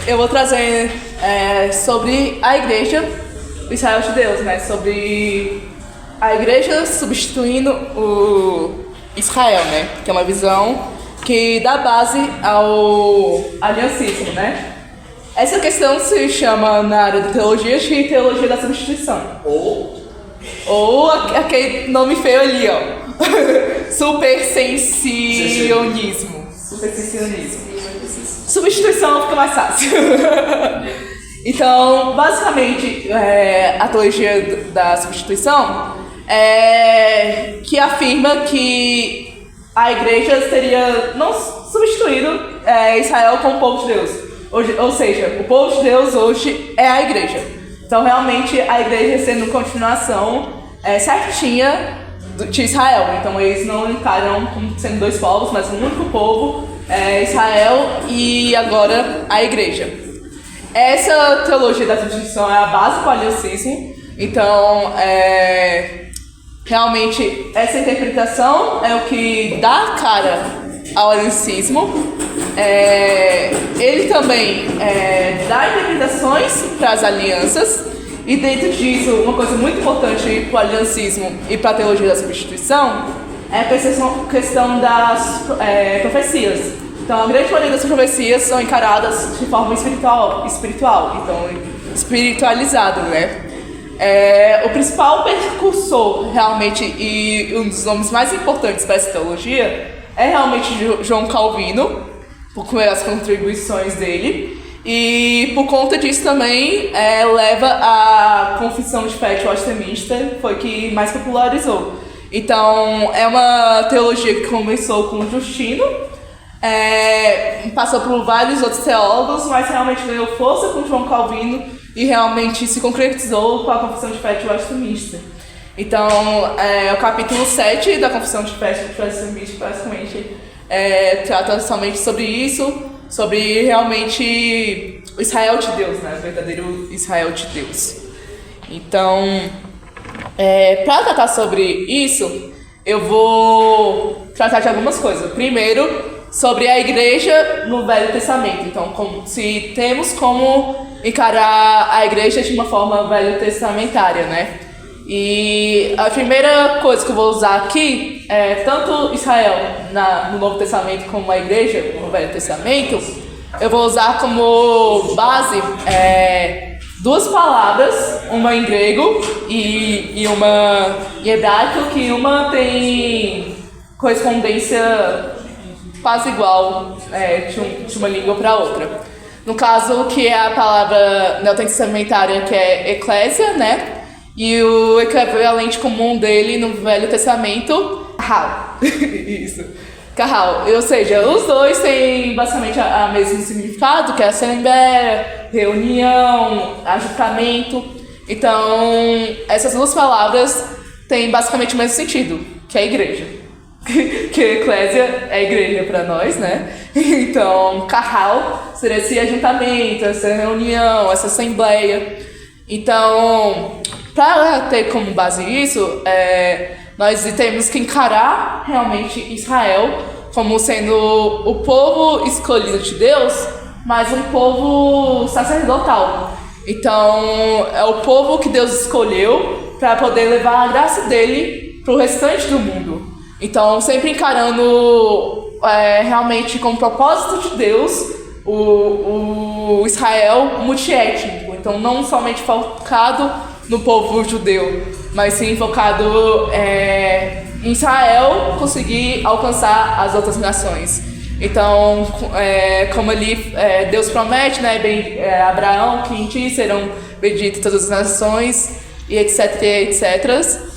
eu vou trazer sobre a igreja do Israel de Deus, né? Sobre a igreja substituindo o Israel, né? Que é uma visão que dá base ao aliancismo, né? Essa questão se chama na área de teologia de teologia da substituição. Ou aquele nome feio ali, ó. Supersensionismo. Substituição fica mais fácil. Então, basicamente, a teologia da substituição que afirma que a igreja teria não substituído Israel com o povo de Deus. Ou seja, o povo de Deus hoje é a igreja. Então, realmente, a igreja sendo continuação certinha de Israel. Então, eles não encaram como sendo dois povos, mas um único povo, Israel e agora a igreja. Essa teologia da substituição é a base para o aliancismo. Então, realmente, essa interpretação é o que dá cara ao aliancismo. Ele também dá interpretações para as alianças, e dentro disso, uma coisa muito importante para o aliancismo e para a teologia da substituição é a questão das profecias. Então, a grande maioria das profecias são encaradas de forma espiritual, então espiritualizado, né? O principal precursor, realmente, e um dos nomes mais importantes para essa teologia é realmente João Calvino, por as contribuições dele, e por conta disso também leva a Confissão de Fé de Westminster, foi que mais popularizou. Então, é uma teologia que começou com Justino, passou por vários outros teólogos, mas realmente ganhou força com João Calvino e realmente se concretizou com a Confissão de Fé de Westminster. Então, o capítulo 7 da Confissão de Fé de Westminster basicamente trata somente sobre isso, sobre realmente o Israel de Deus, né? O verdadeiro Israel de Deus. Então, para tratar sobre isso, eu vou tratar de algumas coisas. Primeiro, sobre a igreja no Velho Testamento. Então, se temos como encarar a igreja de uma forma velho-testamentária, né? E a primeira coisa que eu vou usar aqui é tanto Israel no Novo Testamento como a igreja no Velho Testamento. Eu vou usar como base duas palavras, uma em grego e uma em hebraico, que uma tem correspondência quase igual de uma língua para outra. No caso, que é a palavra neotestamentária, que é eclésia, né? E o equivalente comum dele no Velho Testamento, kahal. Isso, kahal. Ou seja, os dois têm basicamente o mesmo significado, que é assembleia, reunião, ajuntamento. Então, essas duas palavras têm basicamente o mesmo sentido, que é a igreja. Que eclésia é igreja para nós, né? Então, kahal seria esse ajuntamento, essa reunião, essa assembleia. Então, para ter como base isso, nós temos que encarar realmente Israel como sendo o povo escolhido de Deus, mas um povo sacerdotal. Então, é o povo que Deus escolheu para poder levar a graça dele para o restante do mundo. Então, sempre encarando realmente como propósito de Deus o Israel multiétnico. Então, não somente focado no povo judeu, mas sim focado em Israel conseguir alcançar as outras nações. Então, como ali Deus promete, né, Abraão, que em ti serão benditas todas as nações, e etc, etc.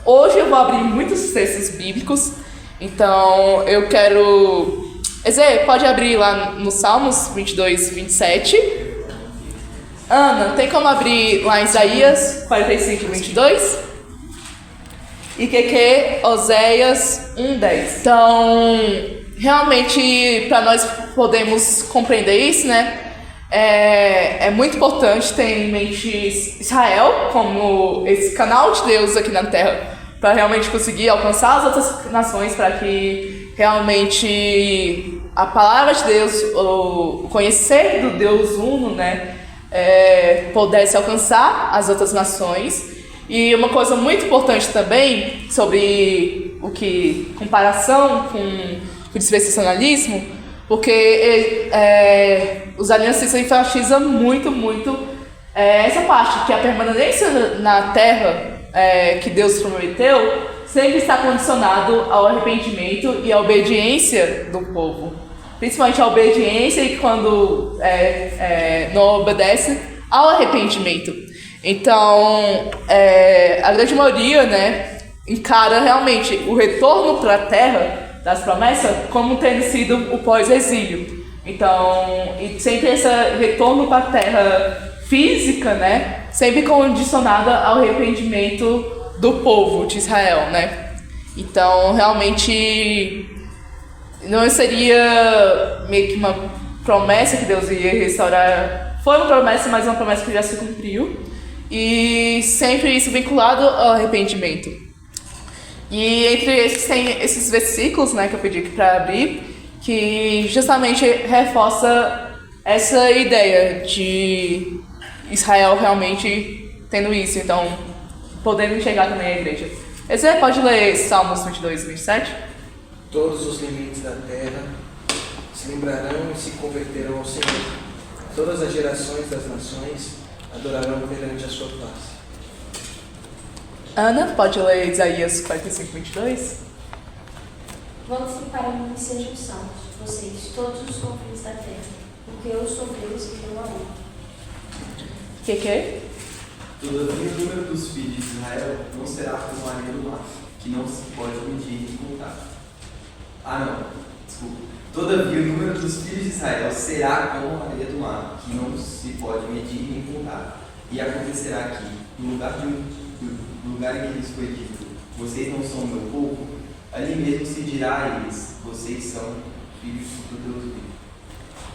Hoje eu vou abrir muitos textos bíblicos, então eu quero... Eze, pode abrir lá no Salmos 22, 27. Ana, tem como abrir lá em Isaías 45, 22? E Oséias 1, 10. Então, realmente, para nós podermos compreender isso, né? É muito importante ter em mente Israel como esse canal de Deus aqui na Terra, para realmente conseguir alcançar as outras nações, para que realmente a palavra de Deus, o conhecer do Deus uno, né, pudesse alcançar as outras nações. E uma coisa muito importante também sobre comparação com o dispensacionalismo, porque os aliancistas enfatizam muito essa parte, que a permanência na terra que Deus prometeu sempre está condicionado ao arrependimento e à obediência do povo. Principalmente a obediência e quando não obedece ao arrependimento. Então, a grande maioria, né, encara realmente o retorno para a terra das promessas como tendo sido o pós-exílio. Então, e sempre esse retorno para a terra física, né, sempre condicionada ao arrependimento do povo de Israel, né. Então, realmente, não seria meio que uma promessa que Deus ia restaurar. Foi uma promessa, mas uma promessa que já se cumpriu. E sempre isso vinculado ao arrependimento. E entre esses tem esses versículos, né, que eu pedi aqui para abrir, que justamente reforça essa ideia de Israel realmente tendo isso, então podendo enxergar também a igreja. Você pode ler Salmos 22, 27? Todos os limites da terra se lembrarão e se converterão ao Senhor. Todas as gerações das nações adorarão perante a sua face. Ana, pode ler Isaías 45, 22? Voltem para mim e sejam salvos, vocês, todos os confins da terra, porque eu sou Deus e eu amo. Que é? Todavia o número dos filhos de Israel não será como a areia do mar, que não se pode medir nem contar. Todavia o número dos filhos de Israel será como a areia do mar, que não se pode medir nem contar. E acontecerá que, no lugar em que lhes foi dito, vocês não são meu povo, ali mesmo se dirá a eles, vocês são filhos do Deus vivo.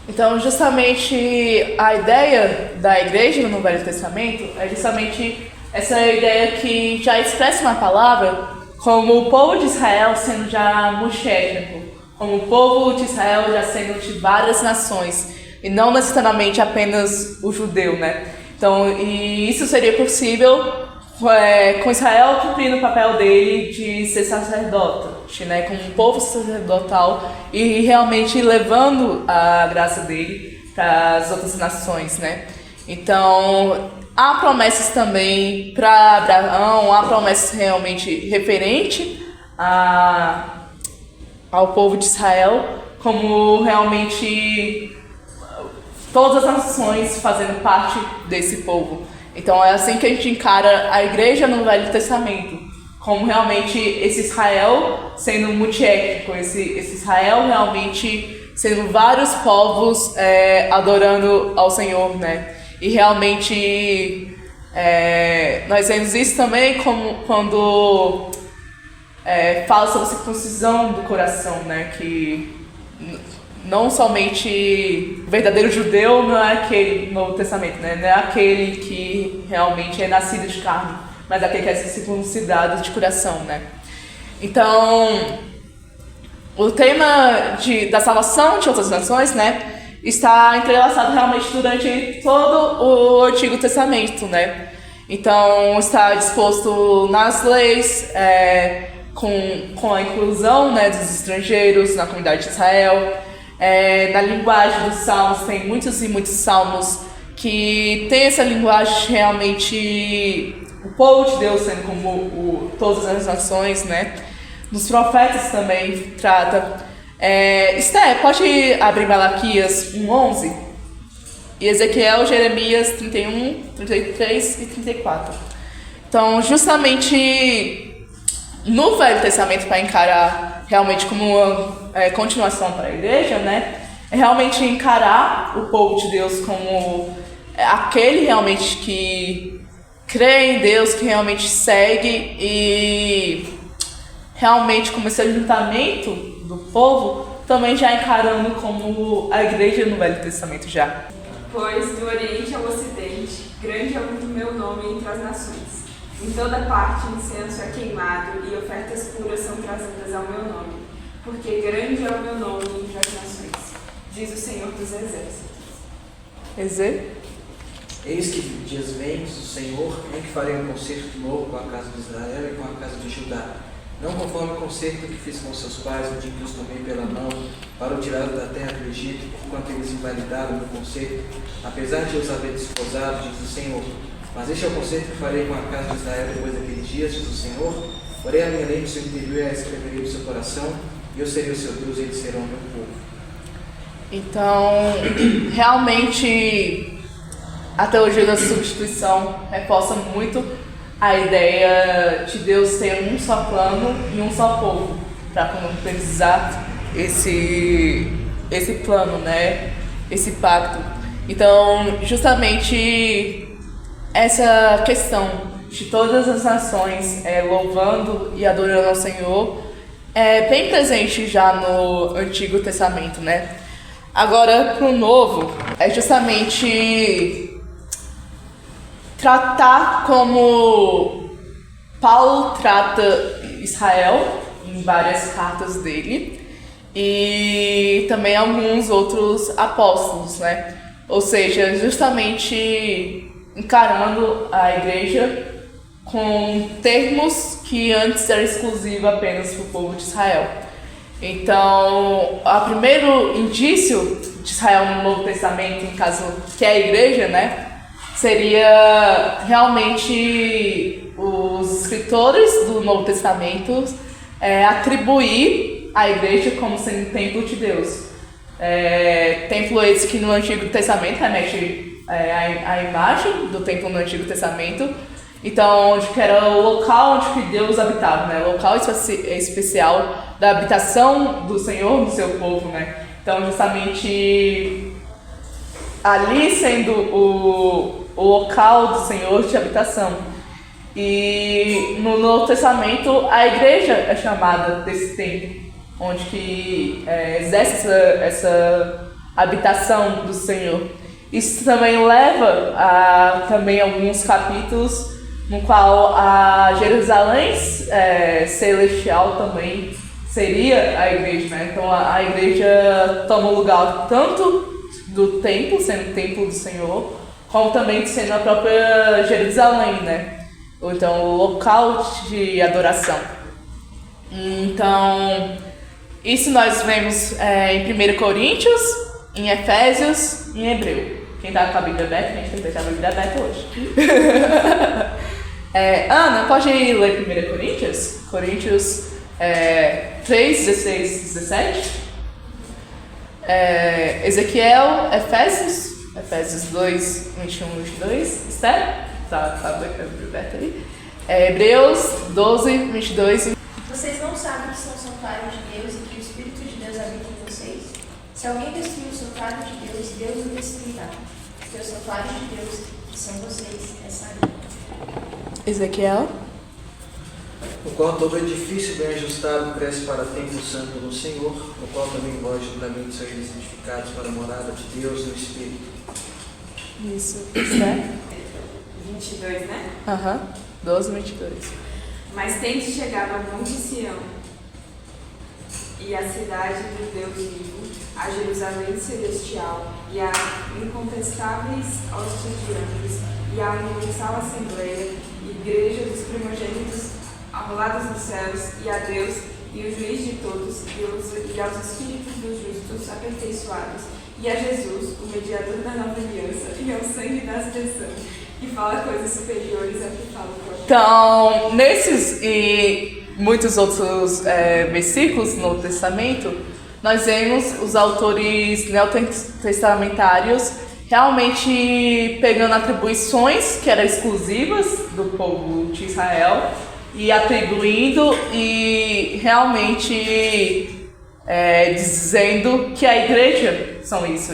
Então, justamente a ideia da igreja no Velho Testamento é justamente essa ideia que já expressa na palavra como o povo de Israel sendo já multiétnico, como o povo de Israel já sendo de várias nações, e não necessariamente apenas o judeu, né? Então, e isso seria possível com Israel cumprindo o papel dele de ser sacerdote, né? Como um povo sacerdotal e realmente levando a graça dele para as outras nações, né? Então, há promessas também para Abraão, há promessas realmente referente ao povo de Israel, como realmente todas as nações fazendo parte desse povo. Então é assim que a gente encara a igreja no Velho Testamento, como realmente esse Israel sendo multiétnico, esse Israel realmente sendo vários povos adorando ao Senhor, né? E realmente nós vemos isso também como quando fala sobre a circuncisão do coração, né? Que não somente o verdadeiro judeu não é aquele no Novo Testamento, né? Não é aquele que realmente é nascido de carne, mas aquele que é circuncidado de coração, né? Então, o tema da salvação de outras nações, né, está entrelaçado realmente durante todo o Antigo Testamento, né? Então, está disposto nas leis, com a inclusão, né, dos estrangeiros na comunidade de Israel. Na linguagem dos salmos, tem muitos e muitos salmos que tem essa linguagem realmente, o povo de Deus sendo como todas as nações, né? Nos profetas também trata. Esther, pode abrir Malaquias 1:11? E Ezequiel, Jeremias 31, 33 e 34. Então, justamente no Velho Testamento, para encarar realmente como uma continuação para a igreja, né? É realmente encarar o povo de Deus como aquele realmente que crê em Deus, que realmente segue, e realmente como esse ajuntamento do povo, também já encarando como a igreja no Velho Testamento já. Pois do Oriente ao Ocidente, grande é o meu nome entre as nações. Em toda parte incenso é queimado e ofertas puras são trazidas ao meu nome, porque grande é o meu nome entre as nações. diz o Senhor dos Exércitos. Eis que dias vem, diz o Senhor, em que farei um concerto novo com a casa de Israel e com a casa de Judá. Não conforme o concerto que fiz com seus pais, onde que os tomei pela mão, para o tirar da terra do Egito, enquanto eles invalidaram o meu concerto, apesar de os haver desposado, diz o Senhor. Mas este é o concerto que farei com a casa de Israel depois daqueles dias, diz o Senhor. Porém a minha lei no seu interior e a escreverei no seu coração, e eu serei o seu Deus e eles serão o meu povo. Então, realmente, a teologia da substituição reforça muito a ideia de Deus ter um só plano e um só povo para concretizar esse plano, né? Esse pacto. Então, justamente essa questão de todas as nações louvando e adorando ao Senhor é bem presente já no Antigo Testamento, né? Agora, para o Novo, é justamente tratar como Paulo trata Israel em várias cartas dele e também alguns outros apóstolos, né? Ou seja, justamente encarando a igreja com termos que antes era exclusivo apenas para o povo de Israel. Então, o primeiro indício de Israel no Novo Testamento, em caso que é a igreja, né, seria realmente os escritores do Novo Testamento atribuir a igreja como sendo templo de Deus. Templo esse que no Antigo Testamento remete a imagem do templo no Antigo Testamento. Então, onde que era o local onde que Deus habitava, né? O local especial da habitação do Senhor no seu povo, né? Então, justamente ali sendo o local do Senhor de habitação. E no Novo Testamento, a igreja é chamada desse templo, onde que exerce essa habitação do Senhor. Isso também leva a também alguns capítulos no qual a Jerusalém celestial também seria a igreja, né? Então a igreja toma o lugar tanto do templo, sendo o templo do Senhor, como também sendo a própria Jerusalém, né? Ou então o local de adoração. Então, isso nós vemos em 1 Coríntios, em Efésios e em Hebreu. Quem tá com a Bíblia aberta, a gente tem que deixar a Bíblia aberta hoje. Ana, pode ler 1 Coríntios? Coríntios 3, 16, 17. Ezequiel, Efésios 2, 21, 22. Esther? Tá aberta aí. Hebreus 12, 22. Vocês não sabem que são santuário de Deus e que o Espírito de Deus habita em vocês? Se alguém destruir o santuário de Deus, Deus o destruirá. Porque o santuário de Deus, que são vocês, é sagrado. Ezequiel. No qual todo edifício bem ajustado cresce para templo santo no Senhor, no qual também vós juntamente sois edificados para a morada de Deus no Espírito. Isso. Esther? 22, né? 12, 22. Mas tende chegado ao monte Sião e à cidade do Deus vivo, a Jerusalém celestial e a incontestáveis hostes de anjos e a universal assembleia, igreja dos primogênitos arrolados nos céus, e a Deus e o juiz de todos, e aos espíritos dos justos aperfeiçoados, e a Jesus, o mediador da nova aliança, e ao sangue da aspersão, que fala coisas superiores ao que fala o próprio. Então, nesses e muitos outros versículos no Novo Testamento, nós vemos os autores neotestamentários realmente pegando atribuições que eram exclusivas do povo de Israel e atribuindo e realmente dizendo que a igreja são isso.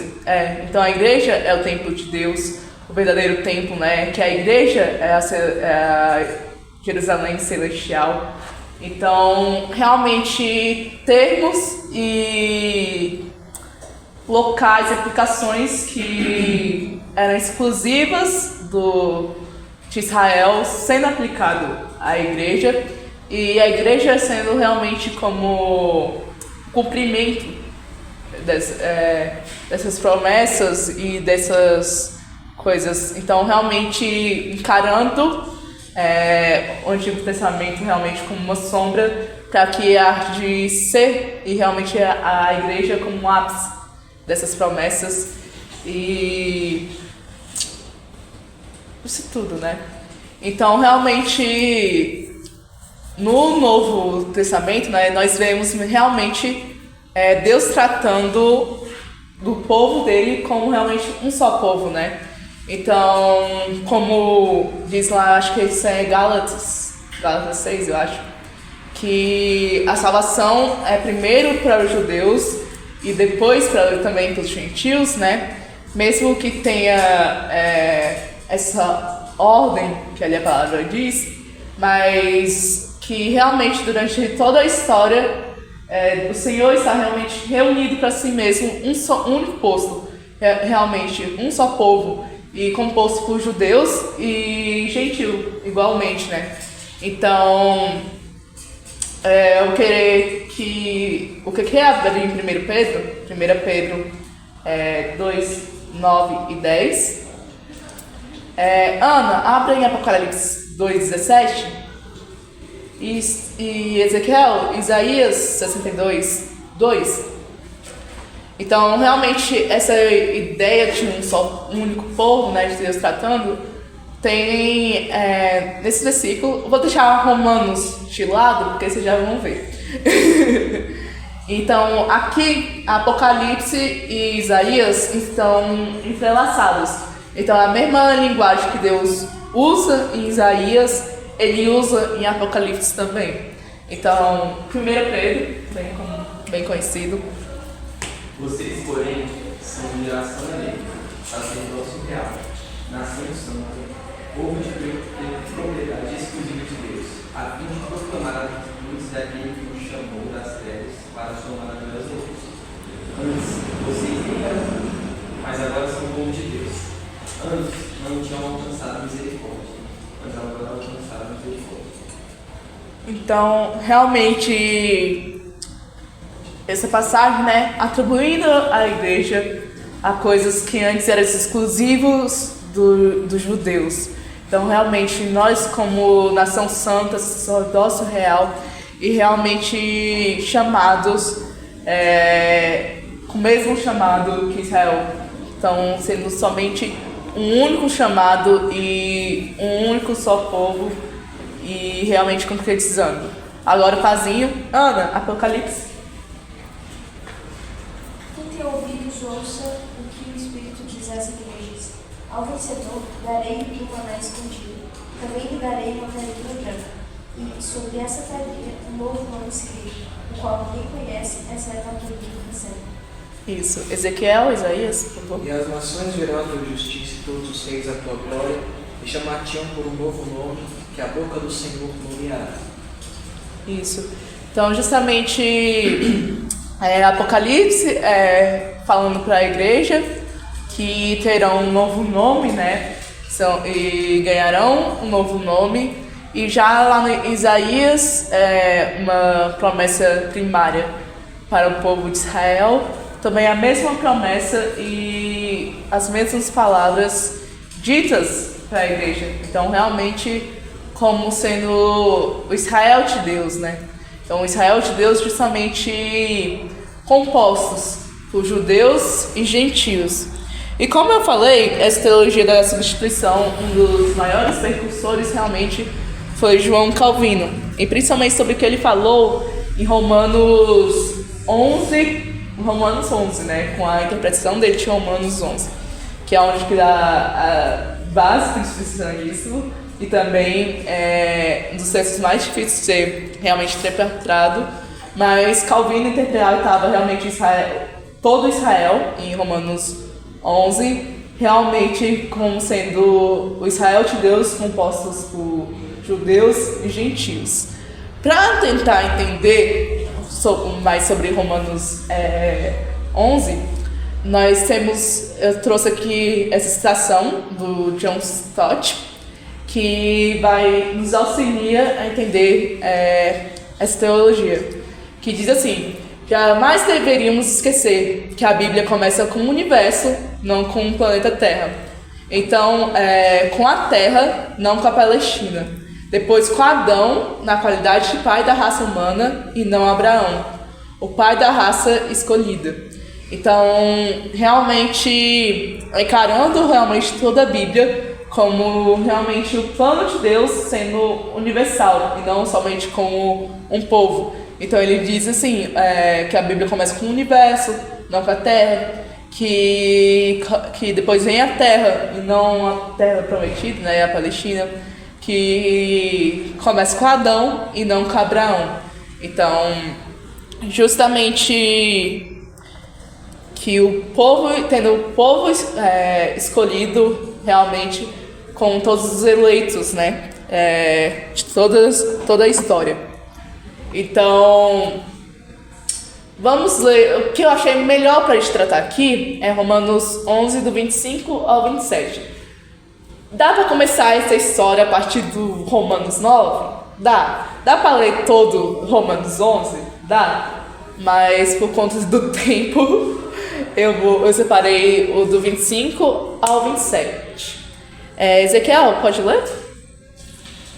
Então a igreja é o templo de Deus, o verdadeiro templo, né? Que a igreja é a Jerusalém celestial. Então, realmente, termos e locais, aplicações que eram exclusivas de Israel sendo aplicado à igreja, e a igreja sendo realmente como cumprimento dessas promessas e dessas coisas. Então, realmente, encarando o Antigo Testamento realmente como uma sombra para que a arte de ser e realmente a igreja como um ápice dessas promessas e isso tudo, né? Então, realmente, no Novo Testamento, né, nós vemos realmente Deus tratando do povo dele como realmente um só povo, né? Então, como diz lá, acho que isso é Gálatas 6, eu acho, que a salvação é primeiro para os judeus e depois também para os gentios, né? Mesmo que tenha essa ordem que ali a palavra diz, mas que realmente durante toda a história o Senhor está realmente reunido para si mesmo um único povo, realmente um só povo, e composto por judeus e gentil, igualmente, né? Então, eu querer que... O que é abrir em 1 Pedro? 1 Pedro 2, 9 e 10. Ana, abre em Apocalipse 2, 17. E Ezequiel, Isaías 62, 2. Então, realmente, essa ideia de um único povo, né, de Deus tratando, tem nesse versículo. Vou deixar Romanos de lado, porque vocês já vão ver. Então, aqui, Apocalipse e Isaías estão entrelaçados. Então, a mesma linguagem que Deus usa em Isaías, ele usa em Apocalipse também. Então, 1 Pedro, bem conhecido. Vocês, porém, são geração eleita, sacerdócio real, nação santa, povo de propriedade exclusiva de Deus, a fim de proclamar as virtudes daquele que os chamou das trevas para a sua maravilhosa luz. Antes, vocês nem eram públicos, mas agora são povo de Deus. Antes, não tinham alcançado misericórdia, mas agora alcançaram misericórdia. Então, realmente, essa passagem, né, atribuindo à igreja a coisas que antes eram exclusivos dos judeus. Então, realmente, nós como nação santa, sacerdócio real, e realmente chamados com o mesmo chamado que Israel. Então, sendo somente um único chamado e um único só povo, e realmente concretizando. Agora o Pazinho, Ana, Apocalipse. Quem tem ouvidos, ouça o que o Espírito diz às igrejas. Ao vencedor, darei do maná escondido. Também lhe darei uma pedrinha branca. E sobre essa pedrinha, um novo nome escrito, o qual ninguém conhece, exceto aquele que recebe. Isso. Ezequiel, Isaías, por favor. E as nações verão a tua justiça e todos os reis a tua glória, e chamar-te-ão por um novo nome, que a boca do Senhor nomeará. Isso. Então, justamente, Apocalipse falando para a igreja que terão um novo nome, né? E ganharão um novo nome. E já lá em Isaías, uma promessa primária para o povo de Israel. Também a mesma promessa e as mesmas palavras ditas para a igreja. Então, realmente, como sendo o Israel de Deus, né? Então, o Israel de Deus justamente compostos por judeus e gentios. E como eu falei, essa teologia da substituição, um dos maiores precursores realmente foi João Calvino. E principalmente sobre o que ele falou em Romanos 11, né? Com a interpretação dele de Romanos 11, que é onde que dá a base do cristianismo e também um dos textos mais difíceis de ser realmente interpretado. Mas Calvino interpretava realmente todo Israel em Romanos 11, realmente como sendo o Israel de Deus compostos por judeus e gentios. Para tentar entender mais sobre Romanos 11, eu trouxe aqui essa citação do John Stott, que vai nos auxiliar a entender essa teologia, que diz assim: jamais deveríamos esquecer que a Bíblia começa com o universo, não com o planeta Terra. Então, com a Terra, não com a Palestina. Depois com Adão, na qualidade de pai da raça humana, e não Abraão, o pai da raça escolhida. Então, realmente, encarando realmente toda a Bíblia como realmente o plano de Deus sendo universal, e não somente como um povo. Então ele diz assim, que a Bíblia começa com o universo, não com a Terra, que depois vem a Terra, e não a Terra prometida, né, a Palestina, que começa com Adão e não com Abraão. Então, justamente que o povo, tendo o povo escolhido realmente com todos os eleitos, né, de toda a história. Então, vamos ler. O que eu achei melhor para a gente tratar aqui é Romanos 11, do 25 ao 27. Dá para começar essa história a partir do Romanos 9? Dá. Dá para ler todo Romanos 11? Dá. Mas por conta do tempo, eu separei o do 25 ao 27. Ezequiel, pode ler?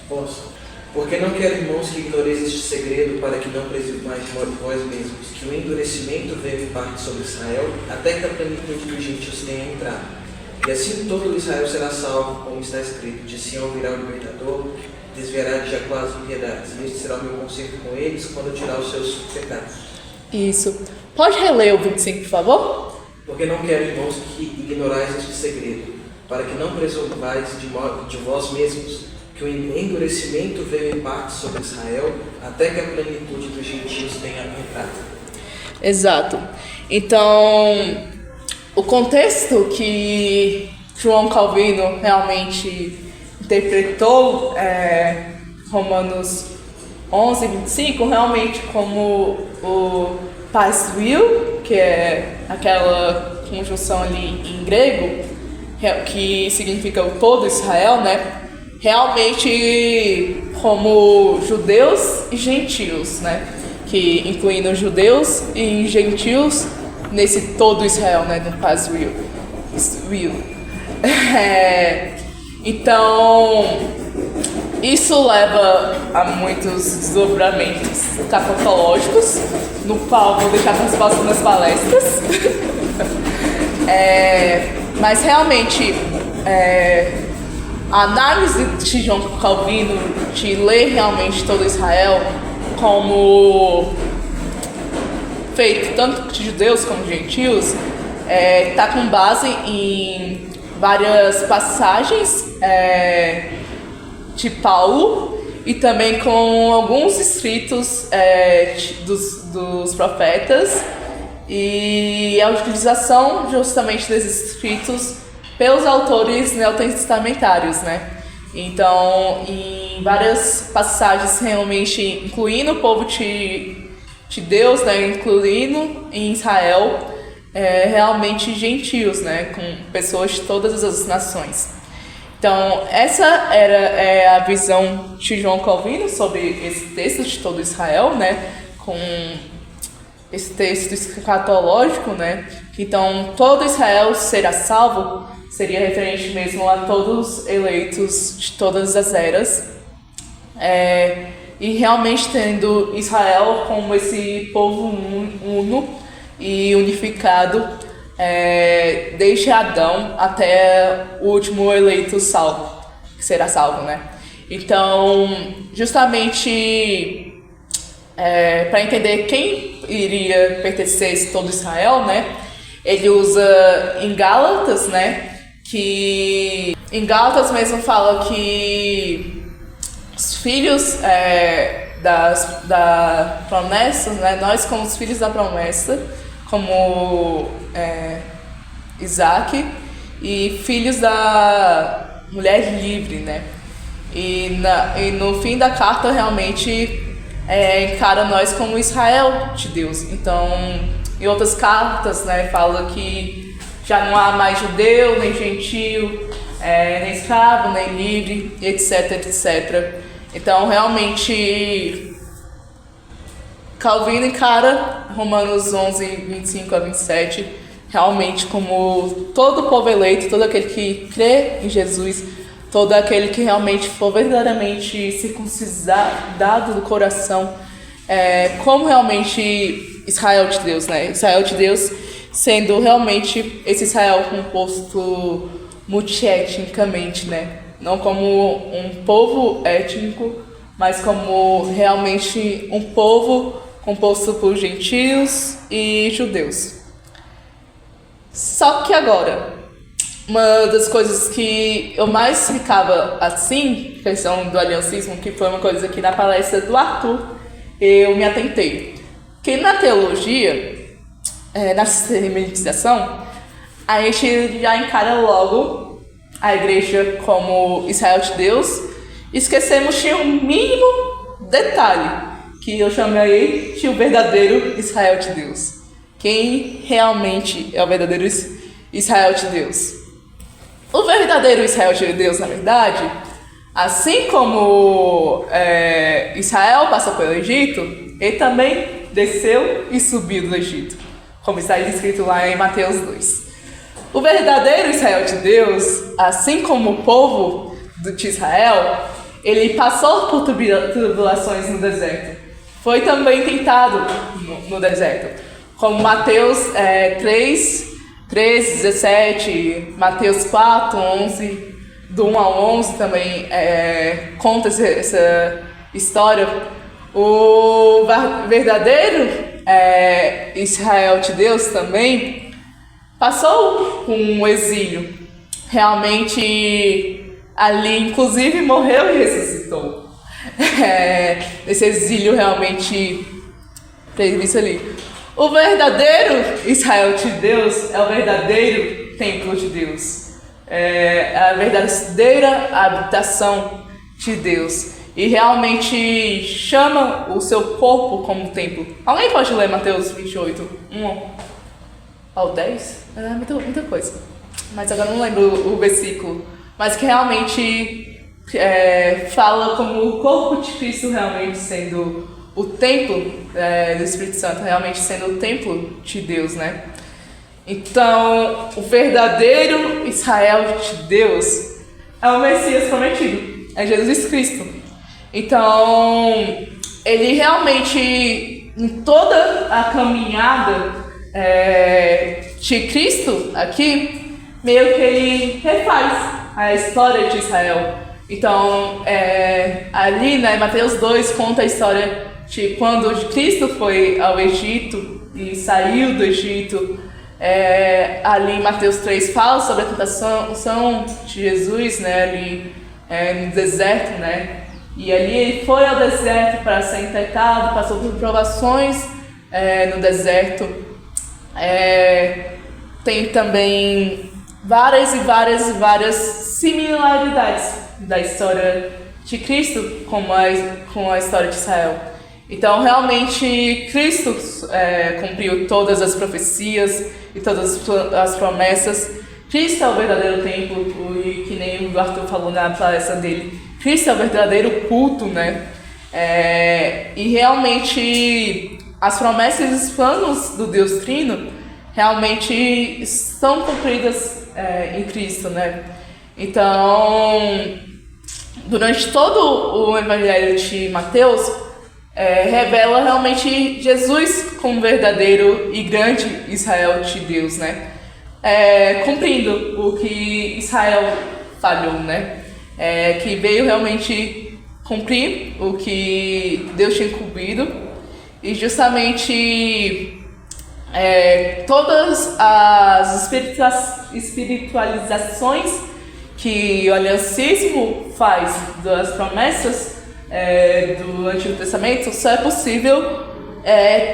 Posso. Porque não quero, irmãos, que ignoreis este segredo, para que não presumais de vós mesmos, que o endurecimento veio em parte sobre Israel, até que a plenitude dos gentios tenha entrado. E assim todo Israel será salvo, como está escrito: de Sião virá o libertador, desviará de Jacó as impiedades, e este será o meu conserto com eles, quando tirar os seus pecados. Isso. Pode reler o 25, por favor? Porque não quero, irmãos, que ignorais este segredo, para que não presumais de vós mesmos, que o endurecimento veio em parte sobre Israel, até que a plenitude dos gentios tenha entrado. Exato. Então, o contexto que João Calvino realmente interpretou Romanos 11, 25, realmente como o pais will, que é aquela conjunção ali em grego, que significa o todo Israel, né? Realmente como judeus e gentios, né? Que incluindo judeus e gentios nesse todo Israel, né? No paz will. Então, isso leva a muitos desdobramentos capotológicos, no qual vou deixar para as próximas palestras. Mas realmente, a análise de João Calvino de ler realmente todo Israel como feito tanto de judeus como de gentios está com base em várias passagens de Paulo e também com alguns escritos dos profetas e a utilização justamente desses escritos pelos autores neotestamentários, né? Então, em várias passagens realmente incluindo o povo de Deus, né? Incluindo em Israel, realmente gentios, né? Com pessoas de todas as nações. Então, essa era a visão de João Calvino sobre esse texto de todo Israel, né? Com esse texto escatológico, né? Então, todo Israel será salvo, seria referente mesmo a todos os eleitos de todas as eras. E realmente tendo Israel como esse povo uno e unificado, desde Adão até o último eleito salvo, que será salvo, né? Então, justamente para entender quem iria pertencer a esse todo Israel, né? Ele usa em Gálatas, né? Que em Gálatas mesmo fala que os filhos da promessa, né? Nós como os filhos da promessa, como Isaac, e filhos da mulher livre, né? E no fim da carta realmente encara nós como Israel de Deus. Então, em outras cartas, né, fala que já não há mais judeu, nem gentio, nem escravo, nem livre, etc, etc. Então, realmente, Calvino encara Romanos 11, 25 a 27, realmente como todo o povo eleito, todo aquele que crê em Jesus, todo aquele que realmente for verdadeiramente circuncidado do coração, como realmente Israel de Deus, né? Israel de Deus sendo realmente esse Israel composto multietnicamente, né? Não como um povo étnico, mas como realmente um povo composto por gentios e judeus. Só que agora, uma das coisas que eu mais ficava assim, questão do aliancismo, que foi uma coisa que na palestra do Arthur eu me atentei. Que na teologia, na sistematização, a gente já encara logo a igreja como Israel de Deus, esquecemos de um mínimo detalhe, que eu chamei de o verdadeiro Israel de Deus. Quem realmente é o verdadeiro Israel de Deus? O verdadeiro Israel de Deus, na verdade, assim como Israel passou pelo Egito, ele também desceu e subiu do Egito, como está escrito lá em Mateus 2. O verdadeiro Israel de Deus, assim como o povo de Israel, ele passou por tribulações no deserto. Foi também tentado no deserto. Como Mateus 3, 17, Mateus 4, 11, do 1 ao 11 também conta essa história. O verdadeiro Israel de Deus também passou por um exílio. Realmente ali, inclusive, morreu e ressuscitou. Esse exílio realmente teve isso ali. O verdadeiro Israel de Deus é o verdadeiro templo de Deus. É a verdadeira habitação de Deus. E realmente chama o seu corpo como templo. Alguém pode ler Mateus 28, 1 ao 10? É muita coisa. Mas agora não lembro o versículo. Mas que realmente fala como o corpo de Cristo realmente sendo o templo do Espírito Santo, realmente sendo o templo de Deus, né? Então, o verdadeiro Israel de Deus é o Messias prometido, é Jesus Cristo. Então, ele realmente, em toda a caminhada de Cristo aqui, meio que ele refaz a história de Israel. Então, ali, né, Mateus 2 conta a história de quando Cristo foi ao Egito e saiu do Egito. Ali em Mateus 3 fala sobre a tentação de Jesus, né, ali no deserto, né? E ali ele foi ao deserto para ser tentado, passou por provações no deserto. Tem também várias similaridades da história de Cristo com a história de Israel. Então, realmente, Cristo cumpriu todas as profecias e todas as promessas. Cristo é o verdadeiro templo, e que nem o Arthur falou na palestra dele, Cristo é o verdadeiro culto, né? E realmente, as promessas e os planos do Deus Trino realmente estão cumpridas em Cristo, né? Então, durante todo o Evangelho de Mateus, revela realmente Jesus como verdadeiro e grande Israel de Deus, né? Cumprindo o que Israel falhou, né? Que veio realmente cumprir o que Deus tinha cumprido, e justamente todas as espiritualizações que o aliancismo faz das promessas do Antigo Testamento só é possível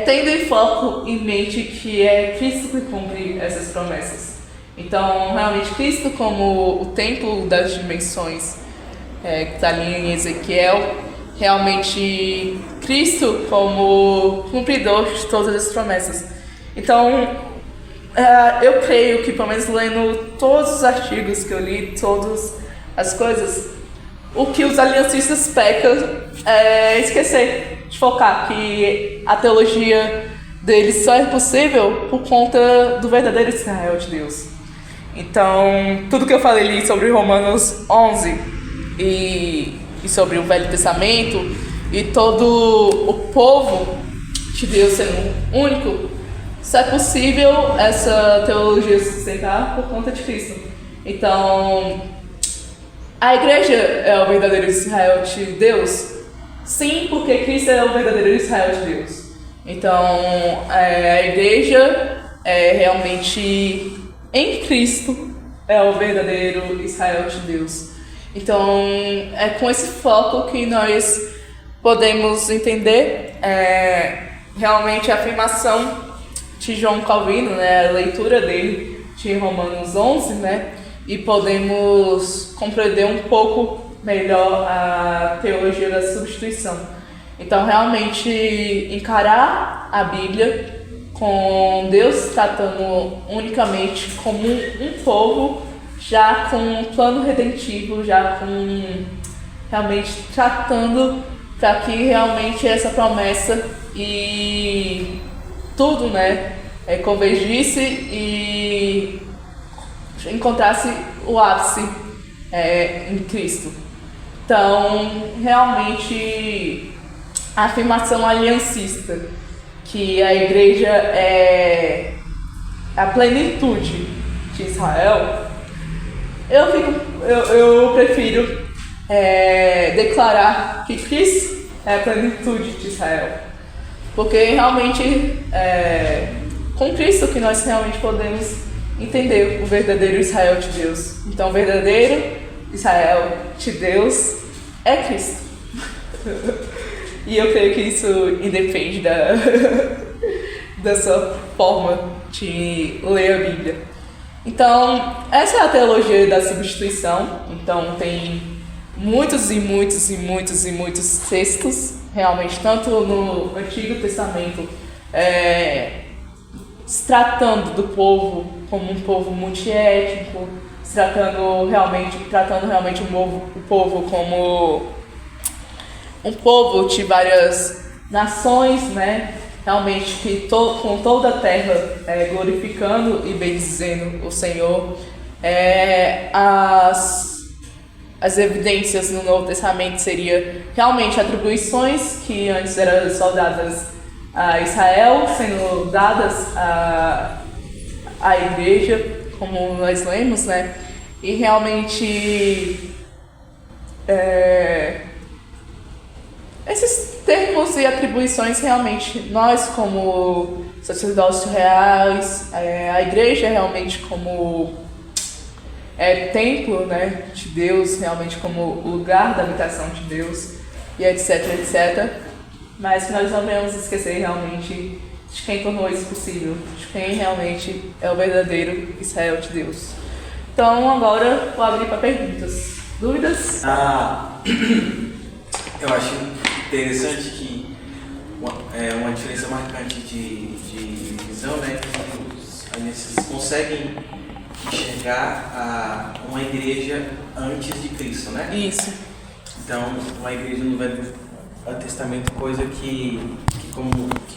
tendo em foco em mente que é Cristo que cumpre essas promessas. Então, realmente, Cristo como o templo das dimensões, que está ali em Ezequiel, realmente Cristo como cumpridor de todas as promessas. Então, eu creio que, pelo menos lendo todos os artigos que eu li, todas as coisas, o que os aliancistas pecam é esquecer de focar que a teologia deles só é possível por conta do verdadeiro Israel de Deus. Então, tudo que eu falei ali sobre Romanos 11 e sobre o Velho Testamento e todo o povo de Deus sendo único, só é possível essa teologia se sustentar por conta de Cristo. Então, a igreja é o verdadeiro Israel de Deus? Sim, porque Cristo é o verdadeiro Israel de Deus. Então, a igreja é realmente em Cristo é o verdadeiro Israel de Deus. Então, é com esse foco que nós podemos entender realmente a afirmação de João Calvino, né, a leitura dele de Romanos 11, né, e podemos compreender um pouco melhor a teologia da substituição. Então, realmente encarar a Bíblia com Deus tratando unicamente como um povo, já com um plano redentivo, já com realmente tratando para que realmente essa promessa e tudo, né, convergisse e encontrasse o ápice em Cristo. Então, realmente, a afirmação aliancista, que a igreja é a plenitude de Israel, eu prefiro declarar que Cristo é a plenitude de Israel. Porque realmente com Cristo que nós realmente podemos entender o verdadeiro Israel de Deus. Então, o verdadeiro Israel de Deus é Cristo. E eu creio que isso independe da sua forma de ler a Bíblia. Então, essa é a teologia da substituição. Então, tem muitos textos, realmente, tanto no Antigo Testamento, se tratando do povo como um povo multiétnico, tratando realmente o povo como um povo de várias nações, né? Realmente que com toda a terra glorificando e bendizendo o Senhor. As evidências no Novo Testamento seria realmente atribuições que antes eram só dadas a Israel, sendo dadas à igreja, como nós lemos, né? E realmente esses termos e atribuições realmente, nós como sacerdotes reais, a igreja realmente como templo, né, de Deus, realmente como lugar da habitação de Deus, e etc. Mas que nós não devemos esquecer realmente de quem tornou isso possível, de quem realmente é o verdadeiro Israel de Deus. Então agora vou abrir para perguntas. Dúvidas? Eu acho interessante que uma diferença marcante de visão, né, que eles conseguem enxergar uma igreja antes de Cristo, né? Isso. Então, uma igreja no Velho Testamento, coisa que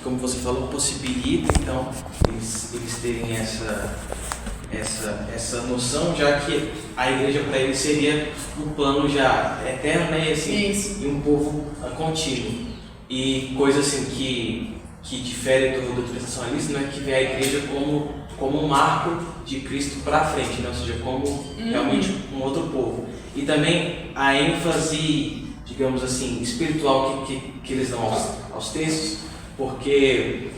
como você falou, possibilita, então, eles terem essa noção, já que a igreja para eles seria um plano já eterno, né? E, assim, Isso. E um povo contínuo. E coisa assim que difere do tradicionalista, né? Que vê a igreja como um marco de Cristo para frente, né? Ou seja, como realmente um outro povo. E também a ênfase, digamos assim, espiritual que eles dão aos textos, porque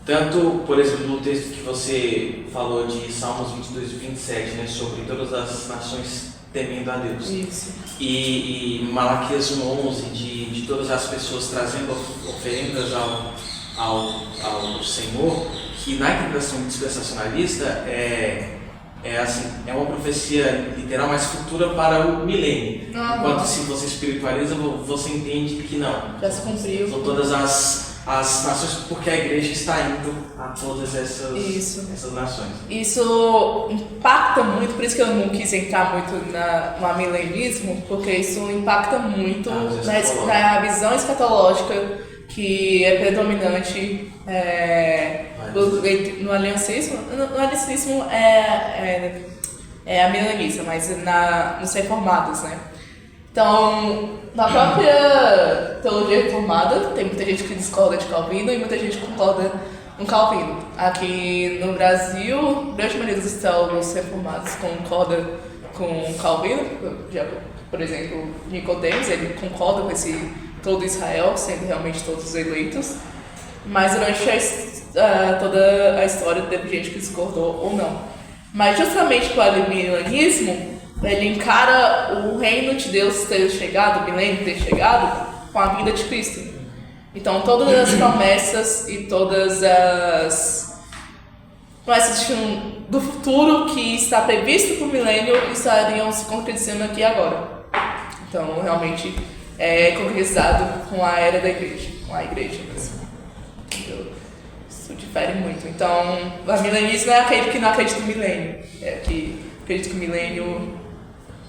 tanto, por exemplo, no texto que você falou de Salmos 22 e 27, né, sobre todas as nações temendo a Deus. Isso. E Malaquias 1:11, de todas as pessoas trazendo oferendas ao Senhor, que na interpretação dispensacionalista é uma profecia literal, mas futura para o milênio. Enquanto se você espiritualiza, você entende que não. Já se cumpriu. São todas as nações, porque a igreja está indo a todas essas nações. Isso impacta muito, por isso que eu não quis entrar muito no amilenismo, porque isso impacta muito na visão escatológica que é predominante no aliancismo. No aliancismo é a milanista, mas nos reformados, né? Então, na própria teologia reformada, tem muita gente que discorda de Calvino e muita gente que concorda com Calvino. Aqui no Brasil, a grande maioria dos teólogos reformados concorda com Calvino. Por exemplo, Nicodemos, ele concorda com esse todo Israel, sendo realmente todos os eleitos. Mas durante toda a história teve gente que discordou ou não. Mas justamente com o milenismo, ele encara o reino de Deus ter chegado, o milênio ter chegado, com a vinda de Cristo. Então todas as promessas e todas as promessas do futuro que está previsto para o milênio estariam se concretizando aqui agora. Então realmente é concretizado com a era da igreja, com a igreja mesmo. Isso difere muito. Então, o milenismo é aquele que não acredita no milênio, que acredita que o milênio